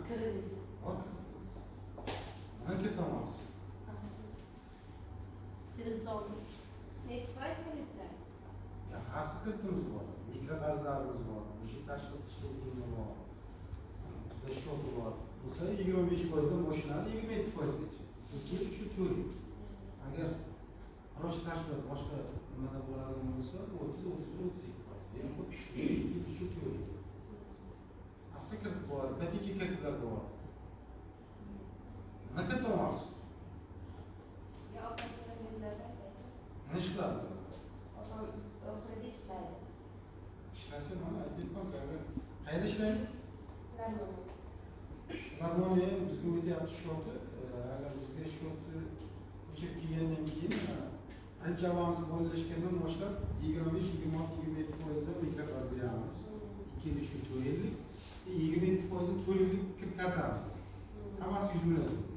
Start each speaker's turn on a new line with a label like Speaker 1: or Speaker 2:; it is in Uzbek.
Speaker 1: Kırıldı.
Speaker 2: Bak. Hangi tamam?
Speaker 1: Siz oldu. Next price kalite.
Speaker 2: Ya hakikatimiz var. Mikro karzlarımız var. Müşrik taşlık işlettiğimiz var. Bizde şoku var. Bu sefer 25%'den boşuna 27% için. İki şu teori. Agar Roş taşlık başka nada bo'ladigan bo'lsa 30-32%. Yani bu şu teori. Avtokirib bor, patiki kiriblar bor. Ne kadar olmaz?
Speaker 3: Ya operasyona belirlerde.
Speaker 2: Ne iş qiladi?
Speaker 3: Operada ishlaydi.
Speaker 2: İşlesin mana aytibman qayerda ishlaydi?
Speaker 3: Ularni
Speaker 2: Harmoniya bizga o'tyapti shoti. Agar bizga shoti o'chib kelgandan keyin ancha avansi bo'ylashgandan boshlab 25-26-27%dan mikro qarz beramiz. 2,5 yillik 27% to'liqlik kiritadi. Hammasi 100 million.